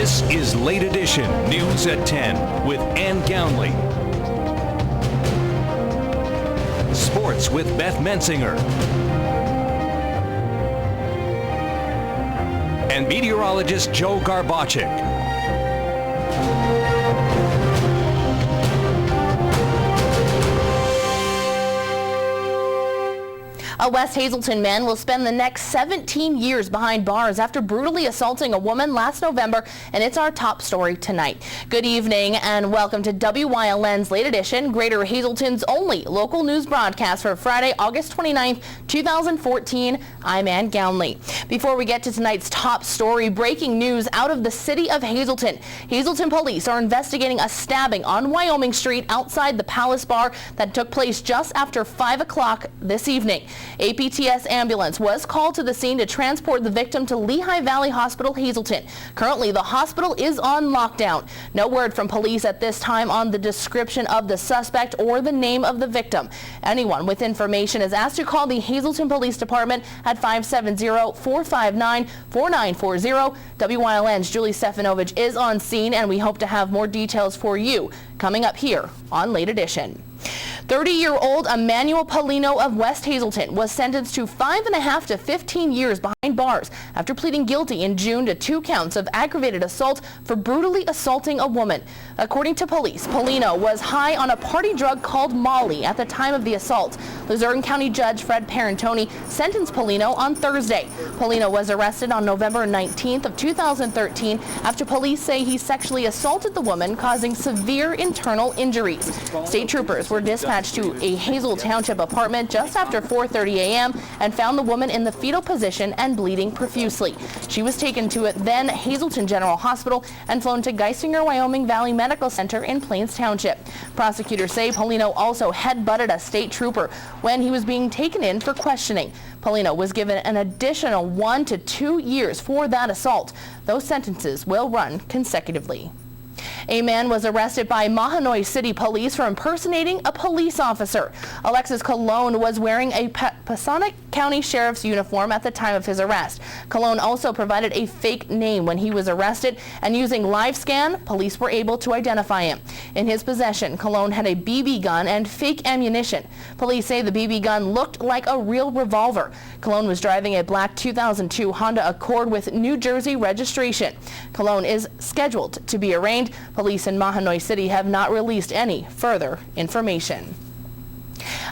This is Late Edition News at 10 with Ann Gownley. Sports with Beth Mensinger. And meteorologist Joe Garbacik. A West Hazleton man will spend the next 17 years behind bars after brutally assaulting a woman last November, and it's our top story tonight. Good evening and welcome to WYLN's Late Edition, Greater Hazleton's only local news broadcast for Friday, August 29th, 2014. I'm Ann Gownley. Before we get to tonight's top story, breaking news out of the city of Hazleton. Hazleton police are investigating a stabbing on Wyoming Street outside the Palace Bar that took place just after 5 o'clock this evening. A PTS ambulance was called to the scene to transport the victim to Lehigh Valley Hospital, Hazleton. Currently, the hospital is on lockdown. No word from police at this time on the description of the suspect or the name of the victim. Anyone with information is asked to call the Hazleton Police Department at 570-459-4940. WYLN's Julie Stefanovich is on scene, and we hope to have more details for you coming up here on Late Edition. 30-year-old Emmanuel Paulino of West Hazleton was sentenced to 5.5 to 15 years behind bars after pleading guilty in June to 2 counts of aggravated assault for brutally assaulting a woman. According to police, Paulino was high on a party drug called Molly at the time of the assault. Luzerne County Judge Fred Parentoni sentenced Paulino on Thursday. Paulino was arrested on November 19th of 2013 after police say he sexually assaulted the woman, causing severe internal injuries. State troopers were dispatched to a Hazel Township apartment just after 4:30 a.m. and found the woman in the fetal position and bleeding profusely. She was taken to then Hazleton General Hospital and flown to Geisinger Wyoming Valley Medical Center in Plains Township. Prosecutors say Paulino also headbutted a state trooper when he was being taken in for questioning. Paulino was given an additional 1 to 2 years for that assault. Those sentences will run consecutively. A man was arrested by Mahanoy City Police for impersonating a police officer. Alexis Colon was wearing a Passaic County Sheriff's uniform at the time of his arrest. Colon also provided a fake name when he was arrested, and using LiveScan, police were able to identify him. In his possession, Colon had a BB gun and fake ammunition. Police say the BB gun looked like a real revolver. Colon was driving a black 2002 Honda Accord with New Jersey registration. Colon is scheduled to be arraigned. Police in Mahanoy City have not released any further information.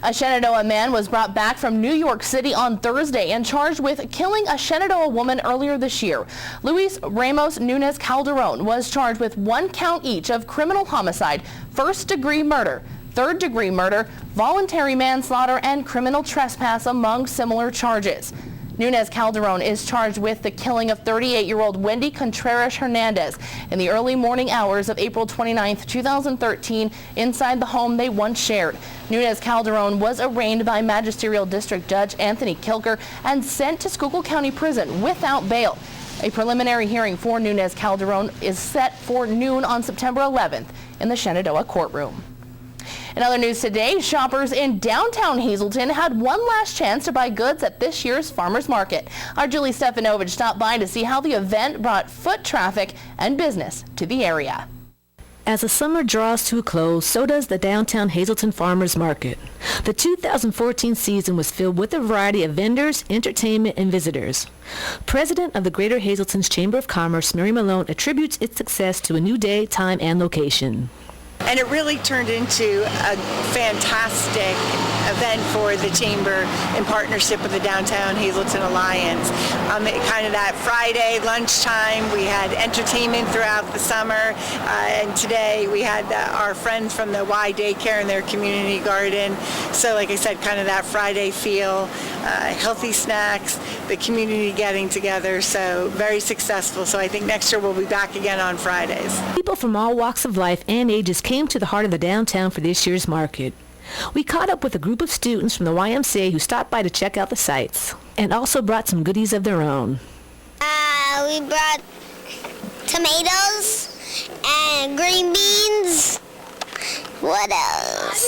A Shenandoah man was brought back from New York City on Thursday and charged with killing a Shenandoah woman earlier this year. Luis Ramos Nunez Calderon was charged with 1 count each of criminal homicide, first-degree murder, third-degree murder, voluntary manslaughter, and criminal trespass, among similar charges. Nunez Calderon is charged with the killing of 38-year-old Wendy Contreras Hernandez in the early morning hours of April 29, 2013, inside the home they once shared. Nunez Calderon was arraigned by Magisterial District Judge Anthony Kilker and sent to Schuylkill County Prison without bail. A preliminary hearing for Nunez Calderon is set for noon on September 11th in the Shenandoah courtroom. In other news today, shoppers in downtown Hazleton had one last chance to buy goods at this year's farmers market. Our Julie Stefanovich stopped by to see how the event brought foot traffic and business to the area. As the summer draws to a close, so does the downtown Hazleton Farmers Market. The 2014 season was filled with a variety of vendors, entertainment, and visitors. President of the Greater Hazleton's Chamber of Commerce, Mary Malone, attributes its success to a new day, time, and location. And it really turned into a fantastic event for the Chamber in partnership with the Downtown Hazleton Alliance. Kind of that Friday lunchtime, we had entertainment throughout the summer, and today we had our friends from the Y Daycare in their community garden. So like I said, kind of that Friday feel, healthy snacks, the community getting together, so very successful. So I think next year we'll be back again on Fridays. People from all walks of life and ages came to the heart of the downtown for this year's market. We caught up with a group of students from the YMCA who stopped by to check out the sights and also brought some goodies of their own. We brought tomatoes and green beans. What else?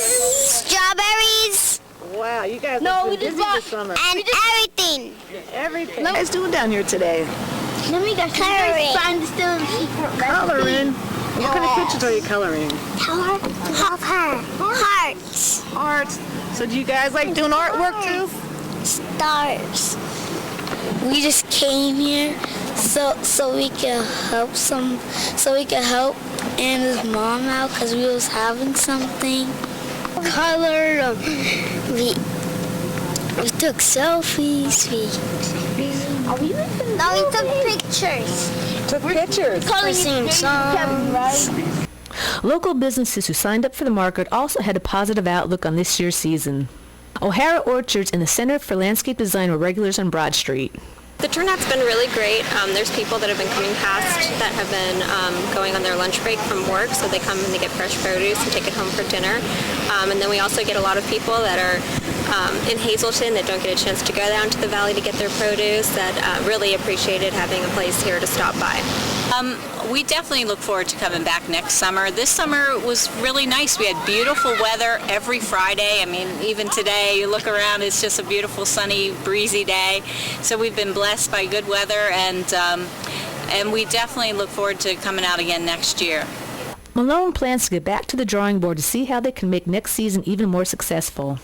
Strawberries. Wow, you guys No, have we been just busy bought this summer. and everything. Everything. What are you guys doing down here today? Coloring. are you coloring? Color of her. Hearts. Art. So do you guys like doing artwork too? Stars. We just came here so we could help Anna's mom out because we was having something. Colored them. We took selfies. We took pictures. Took pictures. Sing songs. Local businesses who signed up for the market also had a positive outlook on this year's season. O'Hara Orchards and the Center for Landscape Design were regulars on Broad Street. The turnout's been really great. There's people that have been coming past that have been going on their lunch break from work, so they come and they get fresh produce and take it home for dinner. And then we also get a lot of people that are in Hazleton that don't get a chance to go down to the valley to get their produce that really appreciated having a place here to stop by. We definitely look forward to coming back next summer. This summer was really nice. We had beautiful weather every Friday. I mean, even today, you look around, it's just a beautiful, sunny, breezy day. So we've been blessed by good weather, and we definitely look forward to coming out again next year. Malone plans to get back to the drawing board to see how they can make next season even more successful.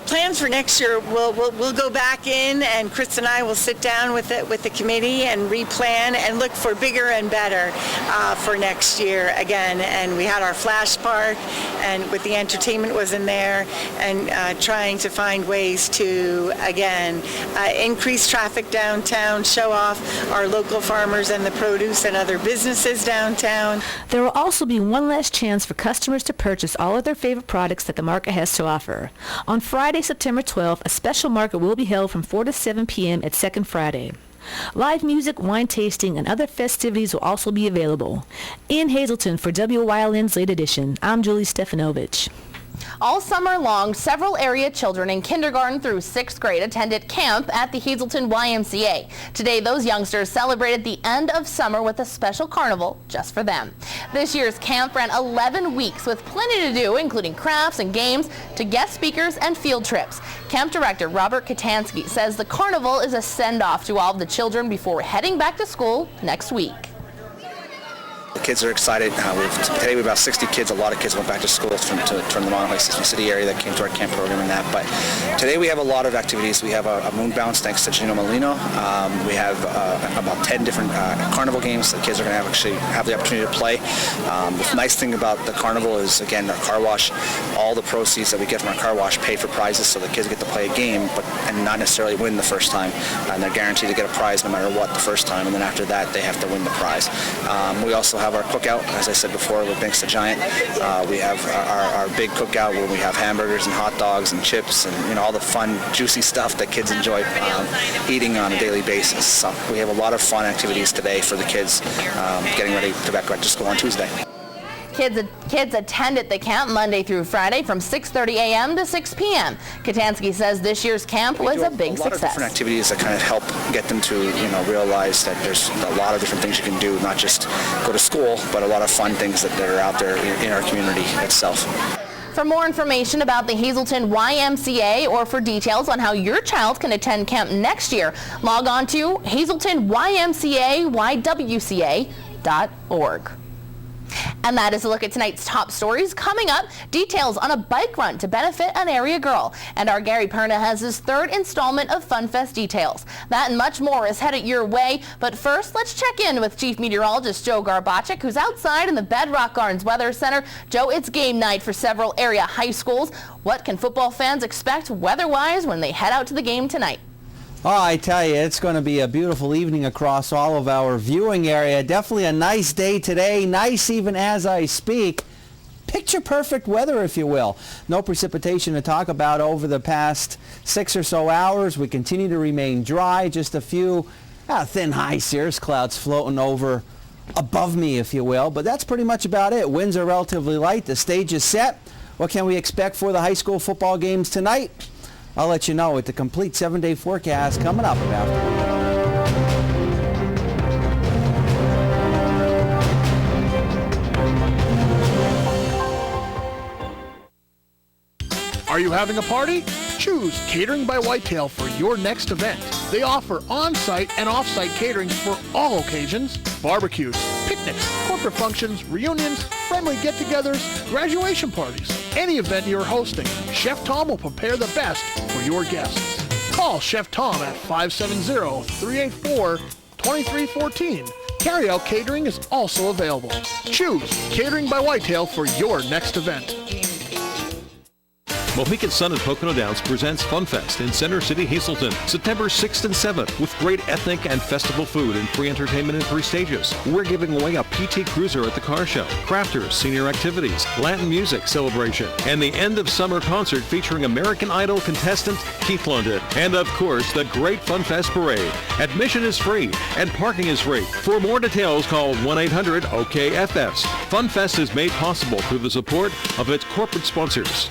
Plans for next year, we'll go back in, and Chris and I will sit down with the committee and replan and look for bigger and better for next year again. And we had our flash park, and with the entertainment was in there, and trying to find ways to again increase traffic downtown, show off our local farmers and the produce and other businesses downtown. There will also be one last chance for customers to purchase all of their favorite products that the market has to offer. On Friday, September 12th, a special market will be held from 4 to 7 p.m. at Second Friday. Live music, wine tasting, and other festivities will also be available. In Hazleton for WYLN's Late Edition, I'm Julie Stefanovich. All summer long, several area children in kindergarten through 6th grade attended camp at the Hazleton YMCA. Today, those youngsters celebrated the end of summer with a special carnival just for them. This year's camp ran 11 weeks with plenty to do, including crafts and games, to guest speakers and field trips. Camp director Robert Katansky says the carnival is a send-off to all of the children before heading back to school next week. The kids are excited. Today we have about 60 kids. A lot of kids went back to school from the Monterey City area that came to our camp program and that. But today we have a lot of activities. We have a moon bounce thanks to Gino Molino. We have about 10 different carnival games that kids are going to have the opportunity to play. The nice thing about the carnival is, again, our car wash, all the proceeds that we get from our car wash pay for prizes, so the kids get to play a game and not necessarily win the first time. And they're guaranteed to get a prize no matter what the first time, and then after that they have to win the prize. We also have our cookout, as I said before, with Thanks to Giant. We have our big cookout where we have hamburgers and hot dogs and chips and all the fun, juicy stuff that kids enjoy eating on a daily basis. So we have a lot of fun activities today for the kids getting ready to back to school on Tuesday. Kids attended the camp Monday through Friday from 6:30 a.m. to 6 p.m. Katansky says this year's camp was a big success. A lot of different activities that kind of help get them to realize that there's a lot of different things you can do, not just go to school, but a lot of fun things that are out there in our community itself. For more information about the Hazleton YMCA or for details on how your child can attend camp next year, log on to hazletonymcaywca.org. And that is a look at tonight's top stories. Coming up, details on a bike run to benefit an area girl. And our Gary Perna has his third installment of Fun Fest details. That and much more is headed your way. But first, let's check in with Chief Meteorologist Joe Garbacek, who's outside in the Bedrock Gardens Weather Center. Joe, it's game night for several area high schools. What can football fans expect weather-wise when they head out to the game tonight? Oh, I tell you, it's going to be a beautiful evening across all of our viewing area. Definitely a nice day today, nice even as I speak. Picture perfect weather, if you will. No precipitation to talk about over the past 6 or so hours. We continue to remain dry. Just a few thin high cirrus clouds floating over above me, if you will. But that's pretty much about it. Winds are relatively light. The stage is set. What can we expect for the high school football games tonight? I'll let you know with the complete 7-day forecast coming up after. Are you having a party? Choose Catering by Whitetail for your next event. They offer on-site and off-site catering for all occasions, barbecues, picnics, picnics, corporate functions, reunions, friendly get-togethers, graduation parties. Any event you're hosting, Chef Tom will prepare the best for your guests. Call Chef Tom at 570-384-2314. Carryout catering is also available. Choose Catering by Whitetail for your next event. Mohican Sun and Pocono Downs presents Fun Fest in Center City, Hazleton, September 6th and 7th, with great ethnic and festival food and free entertainment in 3 stages. We're giving away a PT Cruiser at the car show, crafters, senior activities, Latin music celebration, and the end of summer concert featuring American Idol contestant Keith London. And of course, the Great Fun Fest Parade. Admission is free and parking is free. For more details, call 1-800-OKFS. Fun Fest is made possible through the support of its corporate sponsors.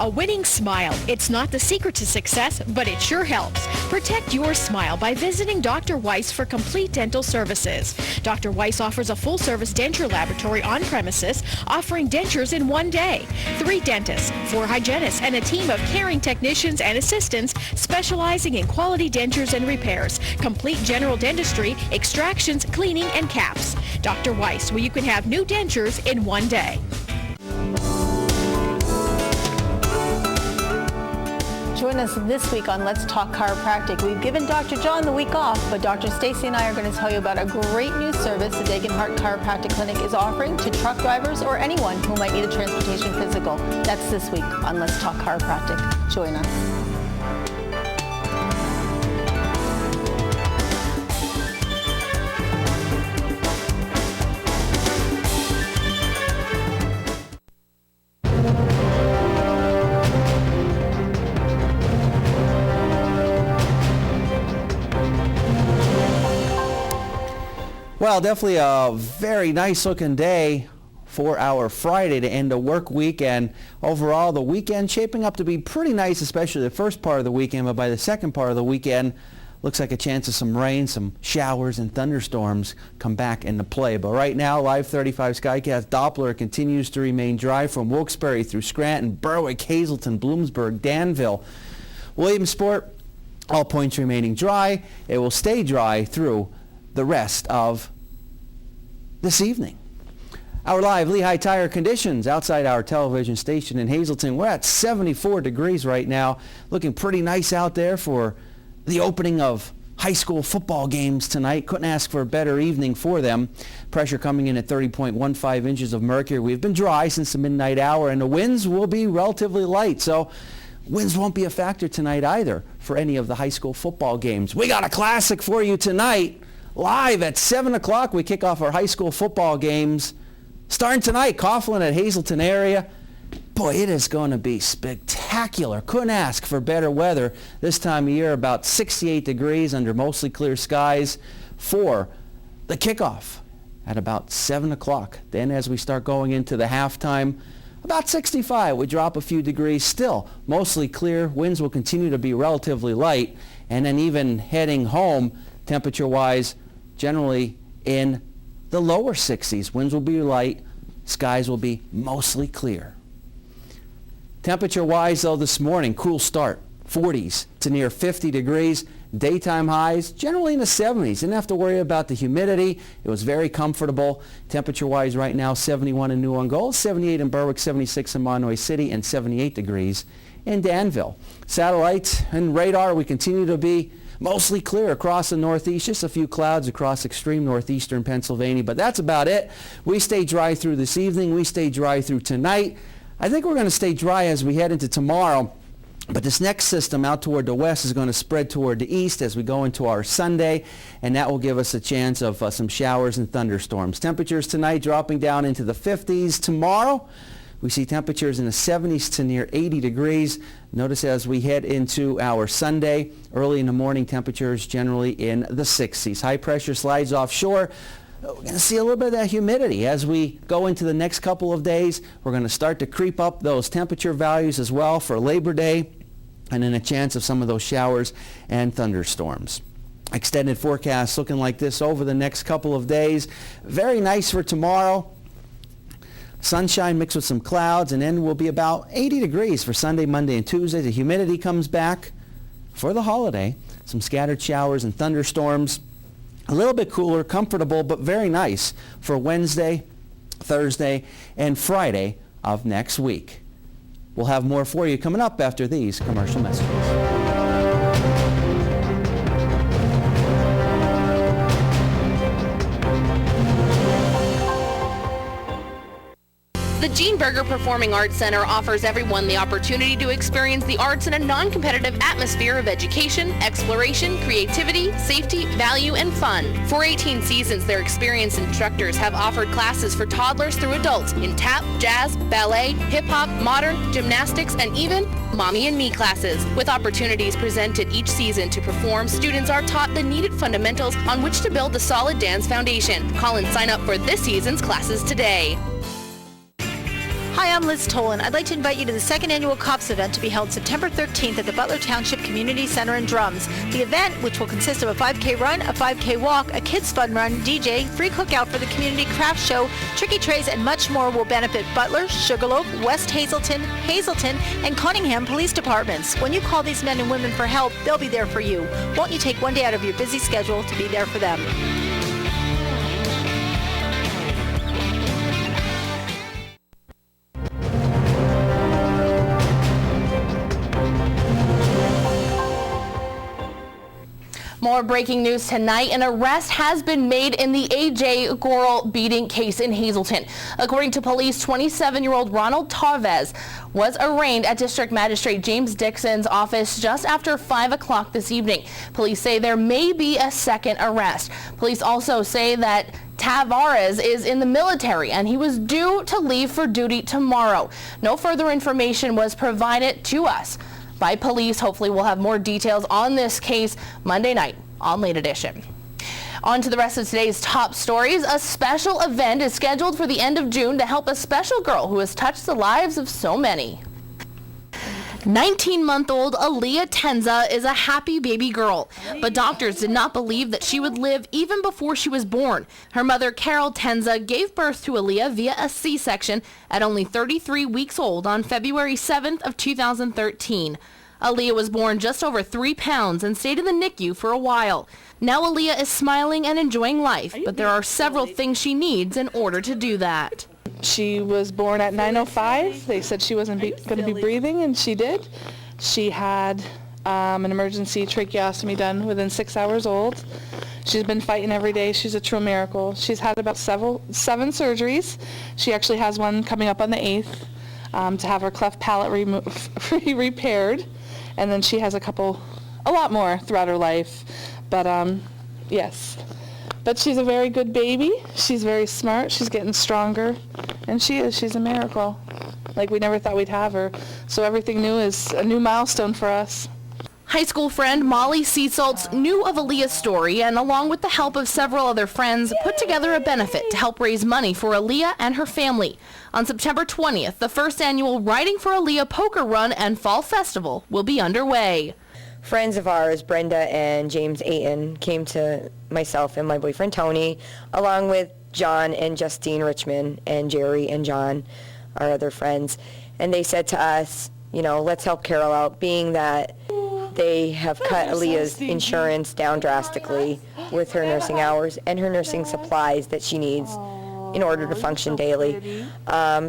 A winning smile. It's not the secret to success, but it sure helps. Protect your smile by visiting Dr. Weiss for complete dental services. Dr. Weiss offers a full-service denture laboratory on premises, offering dentures in 1 day. 3 dentists, 4 hygienists, and a team of caring technicians and assistants specializing in quality dentures and repairs, complete general dentistry, extractions, cleaning, and caps. Dr. Weiss, where you can have new dentures in 1 day. Join us this week on Let's Talk Chiropractic. We've given Dr. John the week off, but Dr. Stacy and I are going to tell you about a great new service the Degenhart Chiropractic Clinic is offering to truck drivers or anyone who might need a transportation physical. That's this week on Let's Talk Chiropractic. Join us. Well, definitely a very nice looking day for our Friday to end a work week, and overall the weekend shaping up to be pretty nice, especially the first part of the weekend, but by the second part of the weekend looks like a chance of some rain, some showers and thunderstorms come back into play. But right now, Live 35 Skycast Doppler continues to remain dry from Wilkes-Barre through Scranton, Berwick, Hazleton, Bloomsburg, Danville, Williamsport, all points remaining dry. It will stay dry through the rest of this evening. Our live Lehigh Tire conditions outside our television station in Hazleton. We're at 74 degrees right now. Looking pretty nice out there for the opening of high school football games tonight. Couldn't ask for a better evening for them. Pressure coming in at 30.15 inches of mercury. We've been dry since the midnight hour, and the winds will be relatively light. So winds won't be a factor tonight either for any of the high school football games. We got a classic for you tonight. Live at 7 o'clock, we kick off our high school football games. Starting tonight, Coughlin at Hazleton area. Boy, it is going to be spectacular. Couldn't ask for better weather this time of year. About 68 degrees under mostly clear skies for the kickoff at about 7 o'clock. Then as we start going into the halftime, about 65. We drop a few degrees. Still mostly clear. Winds will continue to be relatively light. And then even heading home, temperature-wise, generally in the lower 60s. Winds will be light. Skies will be mostly clear. Temperature-wise, though, this morning, cool start. 40s to near 50 degrees. Daytime highs generally in the 70s. Didn't have to worry about the humidity. It was very comfortable. Temperature-wise right now, 71 in New Ungol, 78 in Berwick, 76 in Monterey City, and 78 degrees in Danville. Satellite and radar, we continue to be mostly clear across the northeast, just a few clouds across extreme northeastern Pennsylvania, but that's about it. We stay dry through this evening. We stay dry through tonight. I think we're going to stay dry as we head into tomorrow, but this next system out toward the west is going to spread toward the east as we go into our Sunday, and that will give us a chance of some showers and thunderstorms. Temperatures tonight dropping down into the 50s. Tomorrow, we see temperatures in the 70s to near 80 degrees. Notice as we head into our Sunday, early in the morning, temperatures generally in the 60s. High pressure slides offshore. We're going to see a little bit of that humidity as we go into the next couple of days. We're going to start to creep up those temperature values as well for Labor Day, and then a chance of some of those showers and thunderstorms. Extended forecast looking like this over the next couple of days. Very nice for tomorrow. Sunshine mixed with some clouds, and then we'll be about 80 degrees for Sunday, Monday, and Tuesday. The humidity comes back for the holiday. Some scattered showers and thunderstorms. A little bit cooler, comfortable, but very nice for Wednesday, Thursday, and Friday of next week. We'll have more for you coming up after these commercial messages. The Gene Berger Performing Arts Center offers everyone the opportunity to experience the arts in a non-competitive atmosphere of education, exploration, creativity, safety, value, and fun. For 18 seasons, their experienced instructors have offered classes for toddlers through adults in tap, jazz, ballet, hip-hop, modern, gymnastics, and even Mommy and Me classes. With opportunities presented each season to perform, students are taught the needed fundamentals on which to build a solid dance foundation. Call and sign up for this season's classes today. Hi, I'm Liz Tolan. I'd like to invite you to the second annual COPS event to be held September 13th at the Butler Township Community Center in Drums. The event, which will consist of a 5K run, a 5K walk, a kids fun run, DJ, free cookout for the community craft show, tricky trays, and much more, will benefit Butler, Sugarloaf, West Hazelton, and Cunningham police departments. When you call these men and women for help, they'll be there for you. Won't you take one day out of your busy schedule to be there for them? More breaking news tonight. An arrest has been made in the A.J. Goral beating case in Hazelton. According to police, 27-year-old Ronald Tarvez was arraigned at District Magistrate James Dixon's office just after 5 o'clock this evening. Police say there may be a second arrest. Police also say that Tavares is in the military and he was due to leave for duty tomorrow. No further information was provided to us by police. Hopefully we'll have more details on this case Monday night on Late Edition. On to the rest of today's top stories. A special event is scheduled for the end of June to help a special girl who has touched the lives of so many. 19-month-old Aaliyah Tenza is a happy baby girl, but doctors did not believe that she would live even before she was born. Her mother, Carol Tenza, gave birth to Aaliyah via a C-section at only 33 weeks old on February 7th of 2013. Aaliyah was born just over 3 pounds and stayed in the NICU for a while. Now Aaliyah is smiling and enjoying life, but there are several things she needs in order to do that. She was born at 9:05. They said she wasn't going to be breathing, and she did. She had an emergency tracheostomy done within 6 hours old. She's been fighting every day. She's a true miracle. She's had about 7 surgeries. She actually has one coming up on the 8th to have her cleft palate repaired. And then she has a lot more throughout her life. But yes. But she's a very good baby. She's very smart. She's getting stronger. And she's a miracle. Like we never thought we'd have her. So everything new is a new milestone for us. High school friend Molly Seasaltz knew of Aaliyah's story and, along with the help of several other friends, put together a benefit to help raise money for Aaliyah and her family. On September 20th, the first annual Writing for Aaliyah Poker Run and Fall Festival will be underway. Friends of ours, Brenda and James Ayton, came to myself and my boyfriend Tony, along with John and Justine Richmond and Jerry and John, our other friends, and they said to us, let's help Carol out, being that they have cut Aaliyah's insurance down drastically with her nursing hours and her nursing supplies that she needs in order to function daily.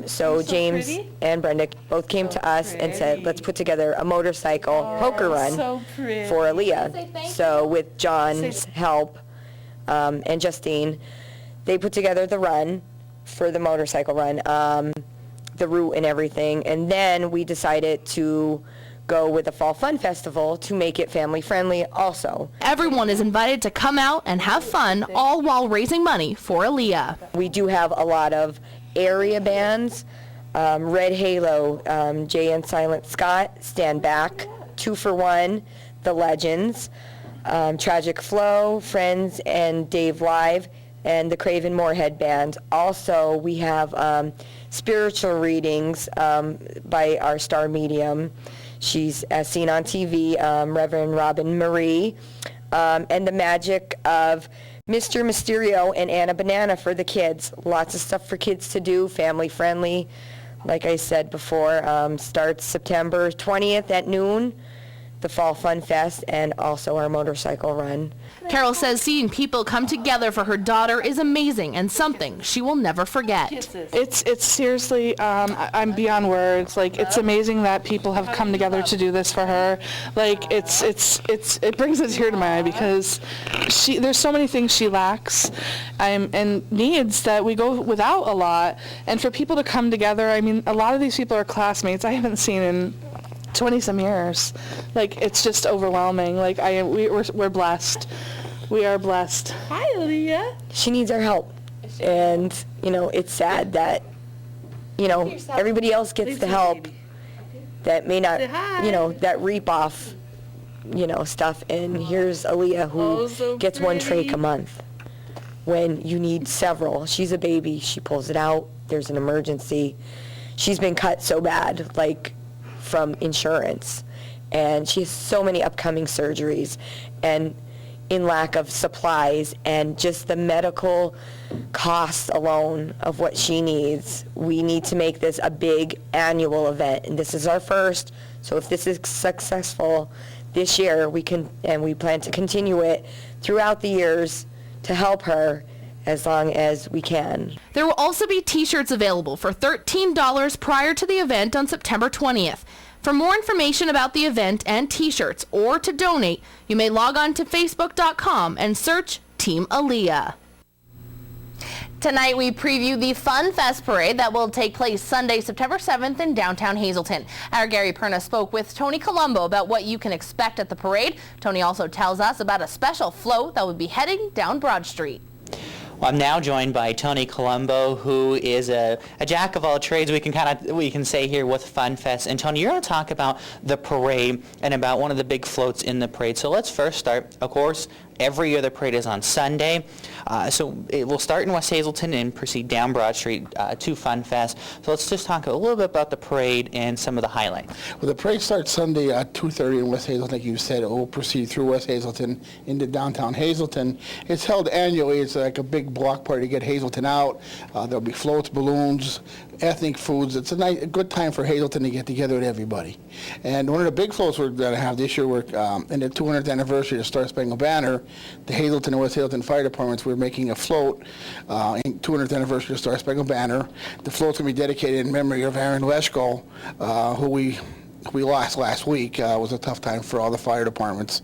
So James and Brenda both came to us and said, let's put together a motorcycle poker run for Aaliyah. So with John's help and Justine, they put together the run for the motorcycle run, the route and everything. And then we decided to go with the Fall Fun Festival to make it family friendly also. Everyone is invited to come out and have fun, all while raising money for Aaliyah. We do have a lot of area bands, Red Halo, Jay and Silent Scott, Stand Back, 2 for 1, The Legends, Tragic Flow, Friends and Dave Live, and the Craven Moorhead Band. Also, we have spiritual readings by our star medium. She's as seen on TV, Reverend Robin Marie, and the magic of Mr. Mysterio and Anna Banana for the kids. Lots of stuff for kids to do, family friendly. Like I said before, starts September 20th at noon. the Fall Fun Fest, and also our motorcycle run. Carol says seeing people come together for her daughter is amazing and something she will never forget. It's seriously, I'm beyond words. Like, it's amazing that people have come together to do this for her. Like, it brings a tear to my eye because there's so many things she lacks and needs that we go without a lot. And for people to come together, I mean, a lot of these people are classmates I haven't seen in 20-some years. Like, it's just overwhelming. Like, we're blessed. We are blessed. Hi, Leah. She needs our help. And, it's sad that, everybody else gets the help that may not, that reap off, stuff. And here's Aaliyah who gets one trach a month when you need several. She's a baby. She pulls it out. There's an emergency. She's been cut so bad, like, from insurance, and she has so many upcoming surgeries, and in lack of supplies and just the medical costs alone of what she needs, we need to make this a big annual event, and this is our first. So if this is successful this year, we plan to continue it throughout the years to help her as long as we can. There will also be t-shirts available for $13 prior to the event on September 20th. For more information about the event and t-shirts or to donate, you may log on to facebook.com and search Team Aaliyah. Tonight we preview the Fun Fest parade that will take place Sunday, September 7th in downtown Hazleton. Our Gary Perna spoke with Tony Colombo about what you can expect at the parade. Tony also tells us about a special float that will be heading down Broad Street. Well, I'm now joined by Tony Colombo, who is a jack of all trades, we can say here with Fun Fest. And Tony, you're going to talk about the parade and about one of the big floats in the parade. So let's first start, of course, every year the parade is on Sunday. So it will start in West Hazleton and proceed down Broad Street to Fun Fest. So let's just talk a little bit about the parade and some of the highlights. Well, the parade starts Sunday at 2:30 in West Hazleton, like you said. It will proceed through West Hazleton into downtown Hazleton. It's held annually. It's like a big block party to get Hazleton out. There'll be floats, balloons, ethnic foods. It's a good time for Hazleton to get together with everybody. And one of the big floats we're going to have this year, we're in the 200th anniversary of Star Spangled Banner, the Hazleton and West Hazleton Fire Departments, we're making a float in 200th anniversary of Star Spangled Banner. The float's going to be dedicated in memory of Aaron Leschko, who we lost last week. It was a tough time for all the fire departments.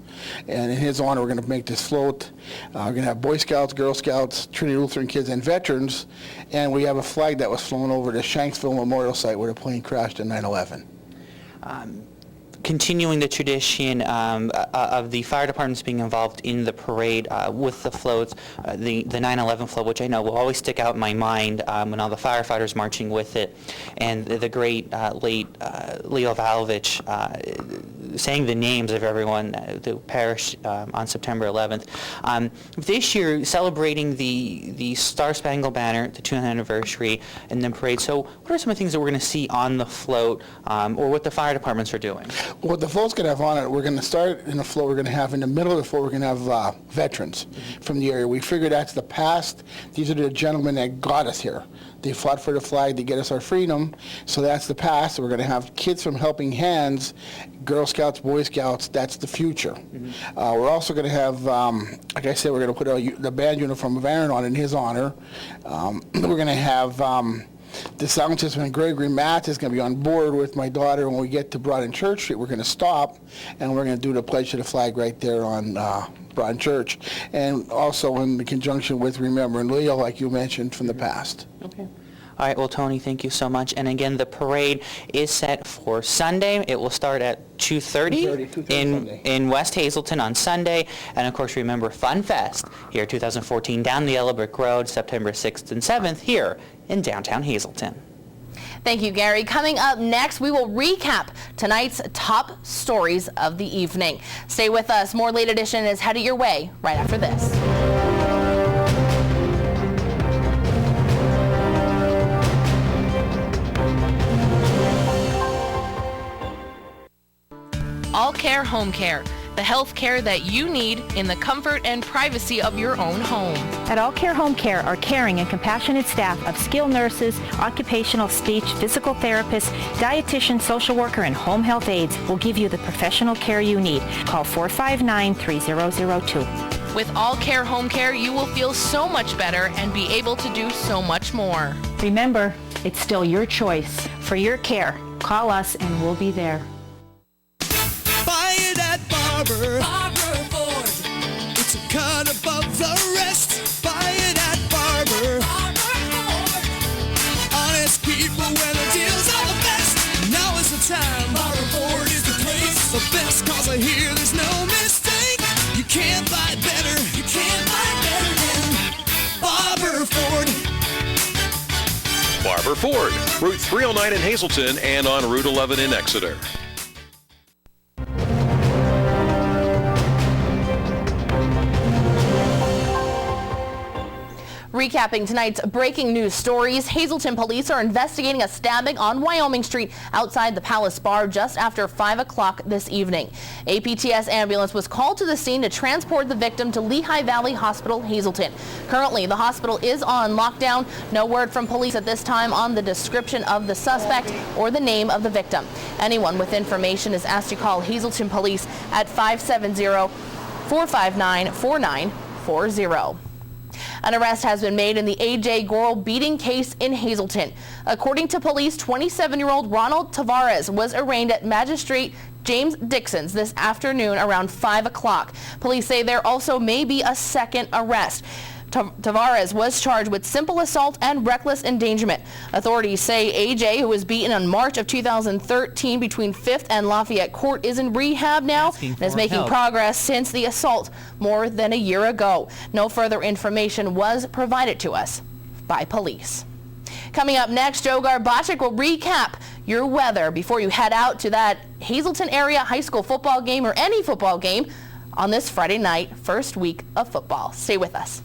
And in his honor, we're going to make this float. We're going to have Boy Scouts, Girl Scouts, Trinity Lutheran kids, and veterans. And we have a flag that was flown over the Shanksville Memorial Site where the plane crashed in 9/11. Continuing the tradition of the fire departments being involved in the parade with the floats, the 9/11 float, which I know will always stick out in my mind when all the firefighters marching with it, and the great late Leo Valovich saying the names of everyone who perished on September 11th. This year, celebrating the Star Spangled Banner, the 200th anniversary, and the parade. So what are some of the things that we're going to see on the float or what the fire departments are doing? What the float's going to have on it, we're going to start in the float, we're going to have in the middle of the float, we're going to have veterans from the area. We figured that's the past. These are the gentlemen that got us here. They fought for the flag to get us our freedom, so that's the past. We're going to have kids from Helping Hands, Girl Scouts, Boy Scouts, that's the future. We're also going to have, like I said, we're going to put the band uniform of Aaron on in his honor. We're going to have the sound system, and Gregory Matz is going to be on board with my daughter. When we get to Broad and Church Street, we're going to stop, and we're going to do the pledge to the flag right there on Broad and Church, and also in conjunction with remembering Leo, like you mentioned, from the past. Okay. All right, well, Tony, thank you so much. And again, the parade is set for Sunday. It will start at 2:30 in West Hazleton on Sunday. And, of course, remember Fun Fest here 2014 down the Yellow Brick Road, September 6th and 7th here in downtown Hazleton. Thank you, Gary. Coming up next, we will recap tonight's top stories of the evening. Stay with us. More Late Edition is headed your way right after this. All Care Home Care. the health care that you need in the comfort and privacy of your own home. At All Care Home Care, our caring and compassionate staff of skilled nurses, occupational, speech, physical therapists, dietitian, social worker, and home health aides will give you the professional care you need. Call 459-3002. With All Care Home Care, you will feel so much better and be able to do so much more. Remember, it's still your choice. For your care, call us and we'll be there. Buy it at Barber Ford. It's a cut above the rest. Buy it at Barber Ford. Honest people where the deals are the best. Now is the time. Barber Ford is the place. The best cause I hear there's no mistake. You can't buy better. You can't buy better than Barber Ford. Barber Ford, Route 309 in Hazleton and on Route 11 in Exeter. Recapping tonight's breaking news stories, Hazleton police are investigating a stabbing on Wyoming Street outside the Palace Bar just after 5 o'clock this evening. A PTS ambulance was called to the scene to transport the victim to Lehigh Valley Hospital, Hazleton. Currently, the hospital is on lockdown. No word from police at this time on the description of the suspect or the name of the victim. Anyone with information is asked to call Hazleton Police at 570-459-4940. An arrest has been made in the A.J. Gorel beating case in Hazleton. According to police, 27-year-old Ronald Tavares was arraigned at Magistrate James Dixon's this afternoon around 5 o'clock. Police say there also may be a second arrest. Tavares was charged with simple assault and reckless endangerment. Authorities say AJ, who was beaten in March of 2013 between 5th and Lafayette Court, is in rehab now and is making progress since the assault more than a year ago. No further information was provided to us by police. Coming up next, Joe Garbachik will recap your weather before you head out to that Hazleton area high school football game or any football game on this Friday night, first week of football. Stay with us.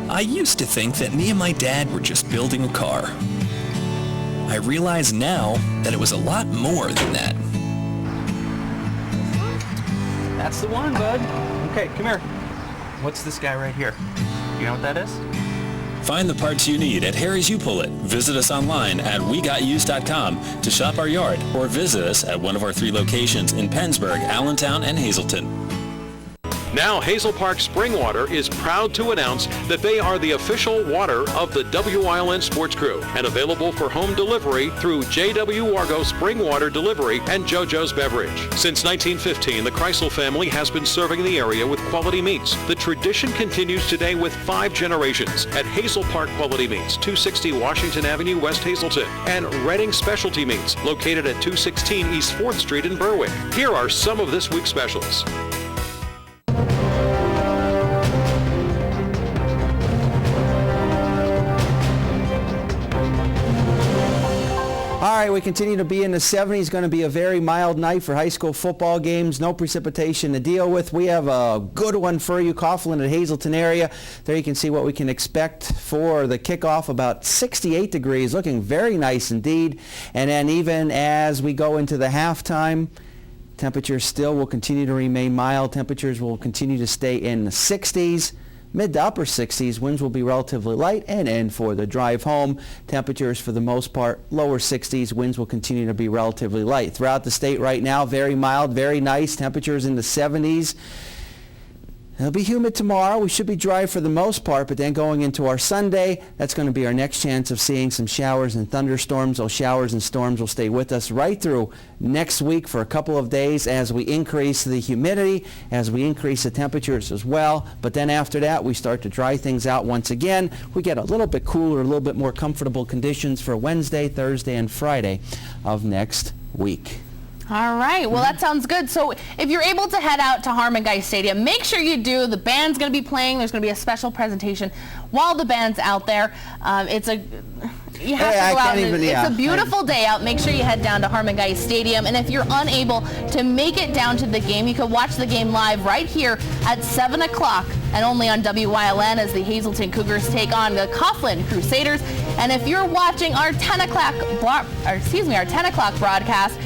I used to think that me and my dad were just building a car. I realize now that it was a lot more than that. That's the one, bud. Okay, come here. What's this guy right here? You know what that is? Find the parts you need at Harry's You Pull It. Visit us online at wegotused.com to shop our yard or visit us at one of our 3 locations in Pennsburg, Allentown, and Hazleton. Now, Hazel Park Spring Water is proud to announce that they are the official water of the WILN Sports Crew and available for home delivery through J.W. Wargo Spring Water Delivery and JoJo's Beverage. Since 1915, the Kreisel family has been serving the area with quality meats. The tradition continues today with 5 generations at Hazel Park Quality Meats, 260 Washington Avenue, West Hazleton, and Redding Specialty Meats, located at 216 East 4th Street in Berwick. Here are some of this week's specials. All right, we continue to be in the 70s. Going to be a very mild night for high school football games. No precipitation to deal with. We have a good one for you, Coughlin and Hazleton area. There you can see what we can expect for the kickoff. About 68 degrees, looking very nice indeed. And then even as we go into the halftime, temperatures still will continue to remain mild. Temperatures will continue to stay in the 60s. Mid to upper 60s, winds will be relatively light, and then for the drive home, temperatures for the most part lower 60s, winds will continue to be relatively light. Throughout the state right now, very mild, very nice, temperatures in the 70s. It'll be humid tomorrow. We should be dry for the most part, but then going into our Sunday, that's going to be our next chance of seeing some showers and thunderstorms. Those showers and storms will stay with us right through next week for a couple of days as we increase the humidity, as we increase the temperatures as well. But then after that, we start to dry things out once again. We get a little bit cooler, a little bit more comfortable conditions for Wednesday, Thursday, and Friday of next week. All right. Well, that sounds good. So if you're able to head out to Harmon Guy Stadium, make sure you do. The band's going to be playing. There's going to be a special presentation while the band's out there. You have to go out. It's a beautiful day out. Make sure you head down to Harmon Guy Stadium. And if you're unable to make it down to the game, you can watch the game live right here at 7 o'clock and only on WILN as the Hazleton Cougars take on the Coughlin Crusaders. And if you're watching our 10 o'clock broadcast,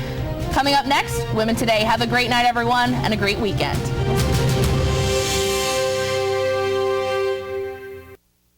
Coming up next, Women Today. Have a great night, everyone, and a great weekend.